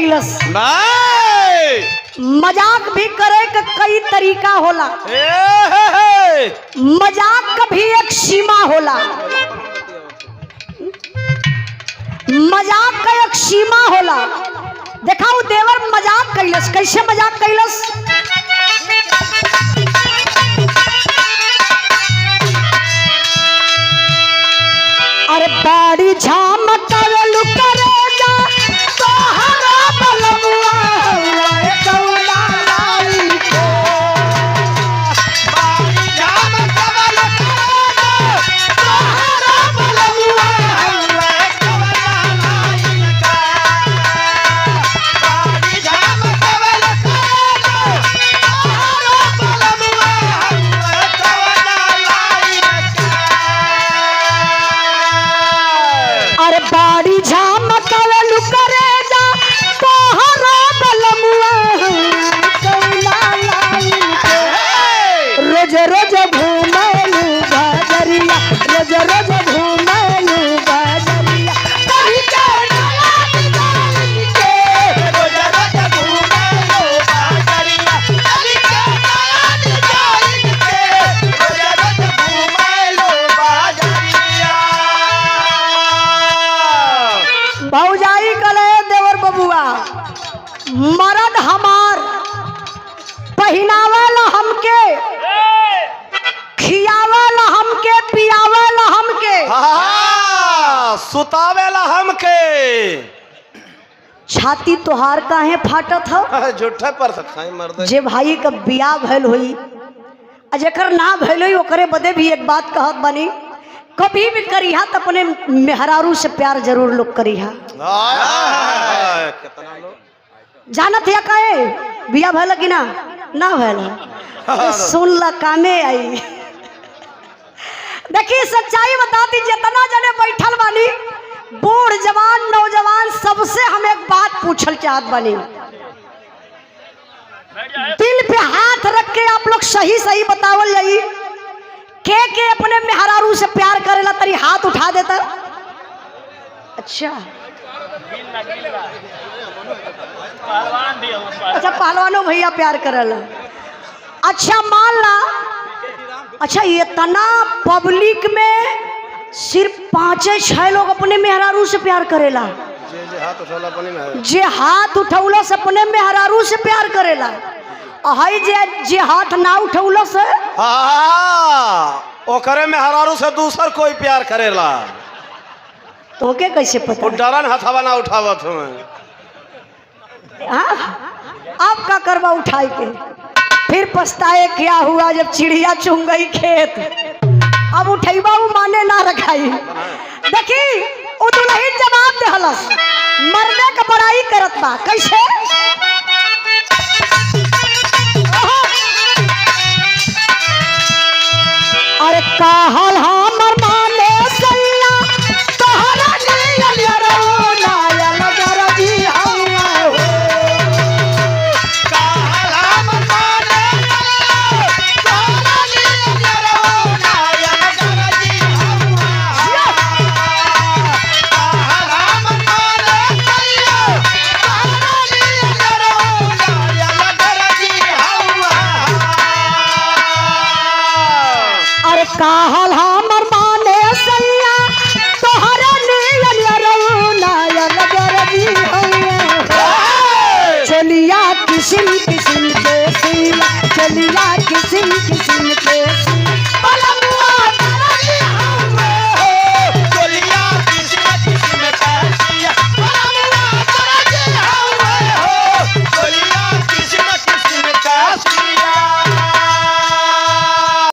कैलस। मजाक भी करे का कई तरीका होला, मजाक का भी एक सीमा होला, मजाक का एक सीमा होला। देखा वो देवर मजाक कैलस, कैसे मजाक कैलस। अरे बाड़ी झामकल करेगा तोहरा बलमुआ कौला लाई के। बाड़ी झामकल करेगा तोहरा बलमुआ कौला लाई के। बाड़ी झामकल करेगा तोहरा बलमुआ कौला लाई के। अरे बाड़ी झामकल करेगा तोहरा बलमुआ कौला लाई के। रोज रोज घूमलू बाजरिया, रोज रोज घूमलू बाजरिया, कहीं के नया डिजाइन के। रोज रोज घूमलू बाजरिया, कहीं के नया डिजाइन के। रोज रोज घूमलू बाजरिया। भौजाई कले देवर बबुआ, मर्द हमार पहिनावेला हमके, खियावेला हमके, पियावेला हमके, सुतावेला हमके। छाती तोहार काहे फाटत हो। झूठे पर खाई मर्द। जे भाई का बियाह भइल होई आ जेकर ना भइल होई ओकरे बदे भी एक बात कहत बनी, कभी भी करिहा तो अपने मेहरारू से प्यार जरूर लोग करिहा। कितना लोग जानत है कहे बिया भैल कि ना भैल सुन ला कामे आई। देखिए सच्चाई बताती, जितना जने बैठल बानी बूढ़ जवान नौजवान सबसे हम एक बात पूछल चाहत बानी। दिल पे हाथ रख के आप लोग सही सही बतावल जाई, के अपने मेहरारू से प्यार करेला तरी हाथ उठा देता। अच्छा अच्छा पहलवानों भैया प्यार करेला। अच्छा मान ला, अच्छा इतना पब्लिक में सिर्फ 5-6 लोग अपने मेहरारू से प्यार करेला। जे हाथ उठौला से अपने मेहरारू से प्यार करेला, हाई जे हाथ ना उठौला से ओकरे मेहरारू से दूसर कोई प्यार करेला। तो के कैसे पता? डरन हथवा ना उठावत हमें। आप का करवा उठाए के फिर पछताए क्या हुआ जब चिड़िया चुंग गई खेत। अब उठैबा वो माने ना रखाई। देखी वो दुल्हन जवाब देहलस, मरने का बड़ाई करत बा कैसे। अरे कहल हमर माने सैया तोहरा नियन रौना नजर जी हवा हो। कहल हमर माने सैया तोहरा नियन रौना नजर जी हवा हो। कहल हमर माने सैया तोहरा नियन रौना नजर जी हवा। अरे कहल हमर माने सैया तोहरा नियन रौना नजर जी हवा। चलिया किसिम किसिम के सिला, चलिया किसिम